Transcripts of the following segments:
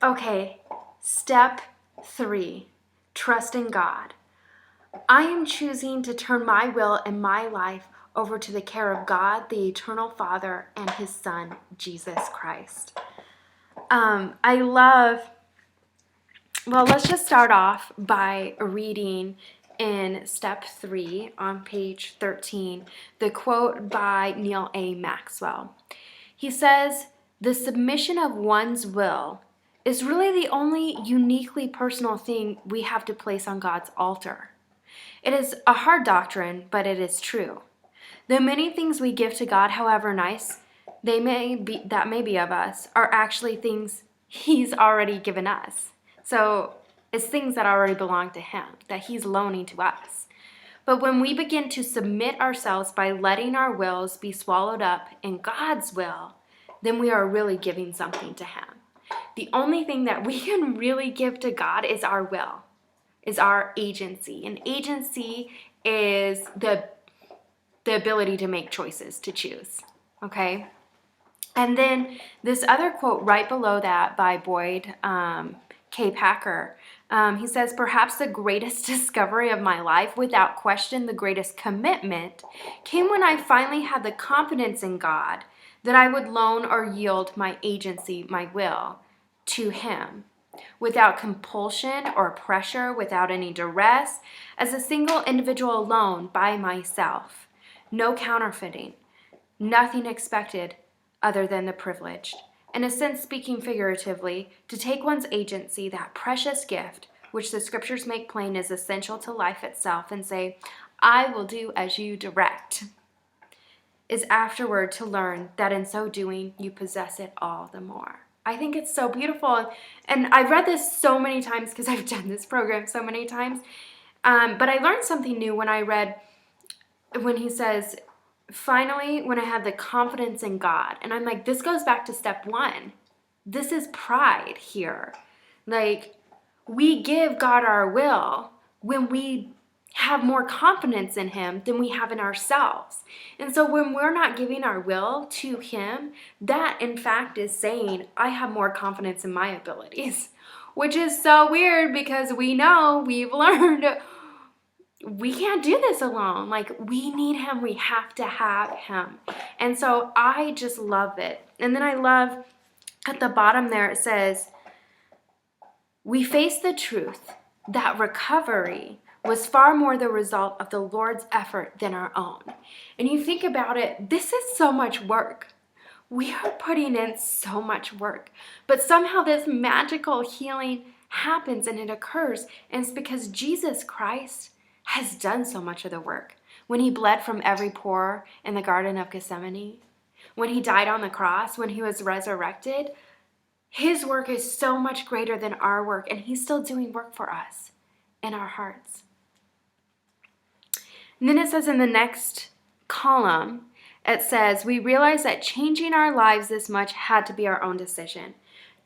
Okay, step 3, trust in God. I am choosing to turn my will and my life over to the care of God, the eternal Father, and his Son, Jesus Christ. Let's just start off by reading in step 3 on page 13, the quote by Neal A. Maxwell. He says, "The submission of one's will is really the only uniquely personal thing we have to place on God's altar. It is a hard doctrine, but it is true. Though many things we give to God, however nice they may be of us, are actually things he's already given us. So it's things that already belong to him, that he's loaning to us. But when we begin to submit ourselves by letting our wills be swallowed up in God's will, then we are really giving something to him. The only thing that we can really give to God is our will, is our agency. And agency is the ability to make choices, to choose, okay? And then this other quote right below that by Boyd K. Packer, he says, "Perhaps the greatest discovery of my life, without question the greatest commitment, came when I finally had the confidence in God that I would loan or yield my agency, my will, to him, without compulsion or pressure, without any duress, as a single individual alone by myself. No counterfeiting, nothing expected other than the privileged. In a sense, speaking figuratively, to take one's agency, that precious gift, which the scriptures make plain is essential to life itself, and say, 'I will do as you direct,' is afterward to learn that in so doing, you possess it all the more." I think it's so beautiful. And I've read this so many times because I've done this program so many times. But I learned something new when he says, "Finally, when I had the confidence in God." And I'm like, this goes back to step 1. This is pride here. Like, we give God our will when we have more confidence in him than we have in ourselves. And so when we're not giving our will to him, that in fact is saying, I have more confidence in my abilities, which is so weird because we've learned we can't do this alone. Like, we need him. We have to have him. And so I just love it. And then I love at the bottom there, it says, "We face the truth that recovery was far more the result of the Lord's effort than our own." And you think about it, this is so much work. We are putting in so much work. But somehow this magical healing happens and it occurs. And it's because Jesus Christ has done so much of the work. When he bled from every pore in the Garden of Gethsemane, when he died on the cross, when he was resurrected, his work is so much greater than our work, and he's still doing work for us in our hearts. And then it says in the next column, it says, "We realize that changing our lives this much had to be our own decision.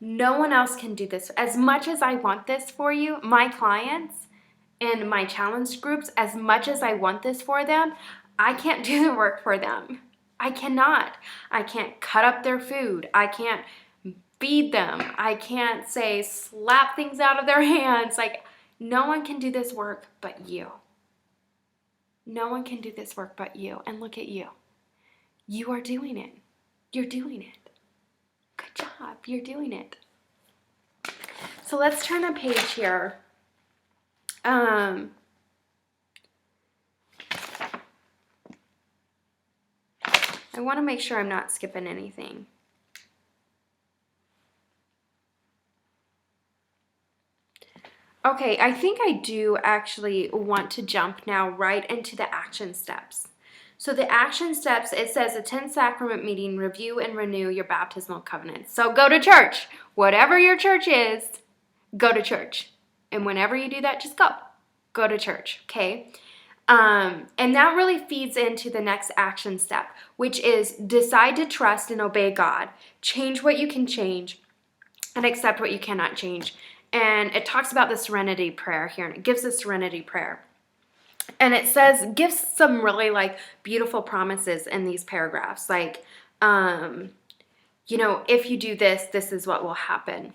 No one else can do this. As much as I want this for you, my clients in my challenge groups, as much as I want this for them, I can't do the work for them. I cannot. I can't cut up their food. I can't feed them. I can't say slap things out of their hands. Like, no one can do this work but you. No one can do this work but you. And look at you. You are doing it. You're doing it. Good job. You're doing it." So let's turn the page here. I want to make sure I'm not skipping anything. Okay, I think I do actually want to jump now right into the action steps. So the action steps, it says attend sacrament meeting, review and renew your baptismal covenants. So go to church. Whatever your church is, go to church. And whenever you do that, just go. Go to church, okay? And that really feeds into the next action step, which is decide to trust and obey God. Change what you can change and accept what you cannot change. And it talks about the serenity prayer here, and it gives the serenity prayer. And it says, gives some really like beautiful promises in these paragraphs. Like, if you do this, this is what will happen.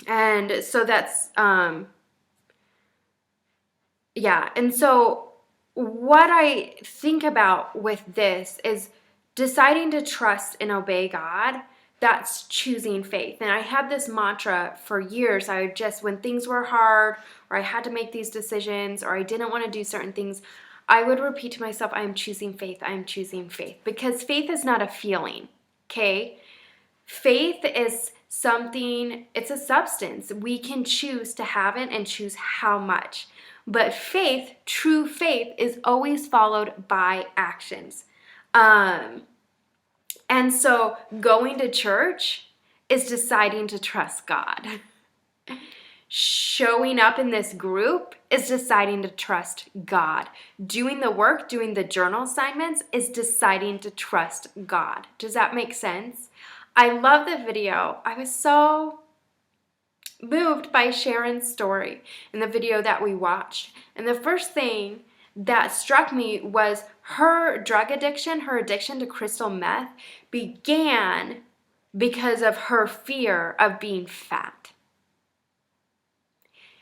And so that's, yeah. And so what I think about with this is deciding to trust and obey God. That's choosing faith. And I had this mantra for years. I just, when things were hard, or I had to make these decisions, or I didn't want to do certain things, I would repeat to myself, I am choosing faith. I am choosing faith. Because faith is not a feeling, okay? Faith is something, it's a substance. We can choose to have it and choose how much. But faith, true faith, is always followed by actions. Um, and so going to church is deciding to trust God. Showing up in this group is deciding to trust God. Doing the work, doing the journal assignments is deciding to trust God. Does that make sense? I love the video. I was so moved by Sharon's story in the video that we watched. And the first thing that struck me was her drug addiction, her addiction to crystal meth, began because of her fear of being fat.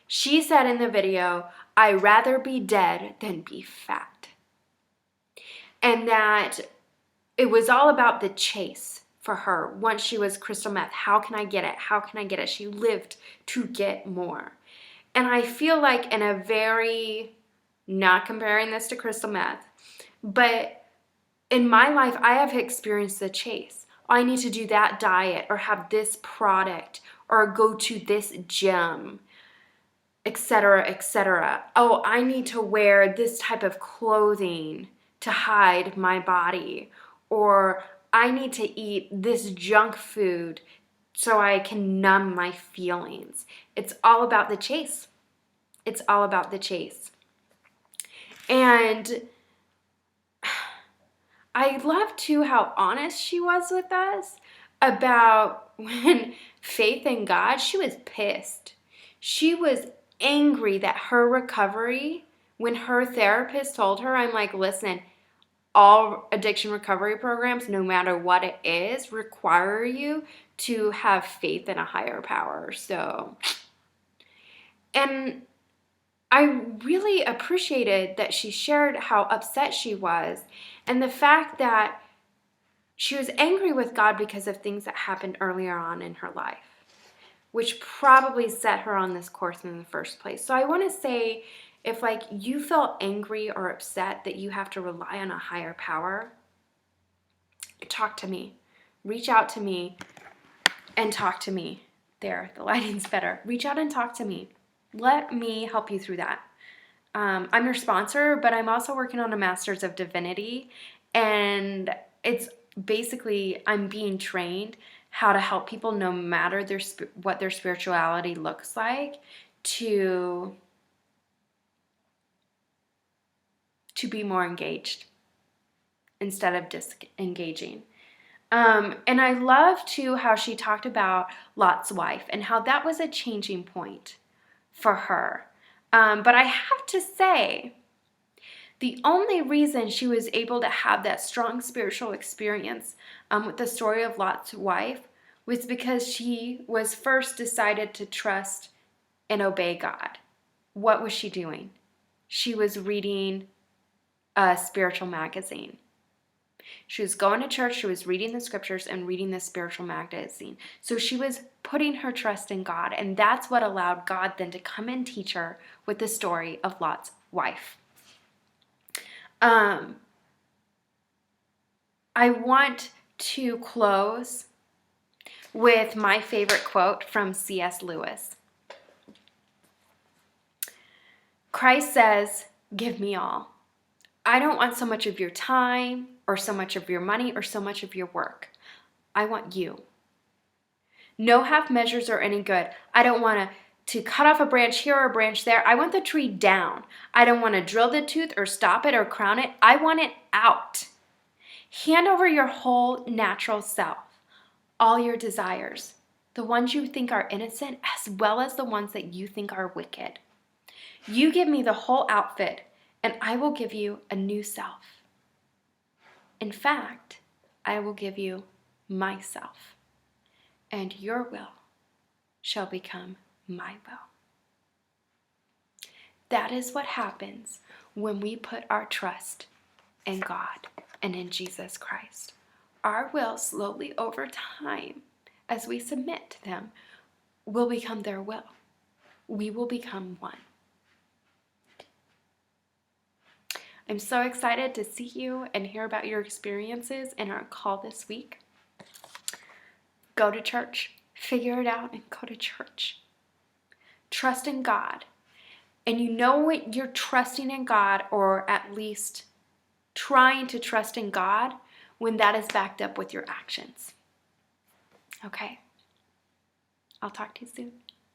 She said in the video, "I'd rather be dead than be fat." And that it was all about the chase for her. Once she was crystal meth, how can I get it? How can I get it? She lived to get more. And I feel like in a very, not comparing this to crystal meth, but in my life, I have experienced the chase. I need to do that diet or have this product or go to this gym, etc., etc. Oh, I need to wear this type of clothing to hide my body, or I need to eat this junk food so I can numb my feelings. It's all about the chase. It's all about the chase. And I love too how honest she was with us about when faith in God, she was pissed. She was angry that her recovery, when her therapist told her, I'm like, listen, all addiction recovery programs, no matter what it is, require you to have faith in a higher power. So, and I really appreciated that she shared how upset she was and the fact that she was angry with God because of things that happened earlier on in her life, which probably set her on this course in the first place. So I want to say, if like you felt angry or upset that you have to rely on a higher power, talk to me. Reach out to me and talk to me. There, the lighting's better. Reach out and talk to me. Let me help you through that. I'm your sponsor, but I'm also working on a Master's of Divinity, and it's basically I'm being trained how to help people, no matter what their spirituality looks like, to be more engaged instead of disengaging. And I love too how she talked about Lot's wife and how that was a changing point for her. But I have to say, the only reason she was able to have that strong spiritual experience with the story of Lot's wife was because she was first decided to trust and obey God. What was she doing? She was reading a spiritual magazine. She was going to church, she was reading the scriptures and reading the spiritual magazine. So she was putting her trust in God, and that's what allowed God then to come and teach her with the story of Lot's wife. I want to close with my favorite quote from C.S. Lewis. Christ says, "Give me all. I don't want so much of your time or so much of your money or so much of your work. I want you. No half measures are any good. I don't want to cut off a branch here or a branch there. I want the tree down. I don't want to drill the tooth or stop it or crown it. I want it out. Hand over your whole natural self, all your desires, the ones you think are innocent as well as the ones that you think are wicked. You give me the whole outfit, and I will give you a new self. In fact, I will give you myself, and your will shall become my will. That is what happens when we put our trust in God and in Jesus Christ. Our will slowly over time, as we submit to them, will become their will. We will become one. I'm so excited to see you and hear about your experiences in our call this week. Go to church, figure it out, and go to church. Trust in God. And you know when you're trusting in God, or at least trying to trust in God, when that is backed up with your actions. Okay? I'll talk to you soon.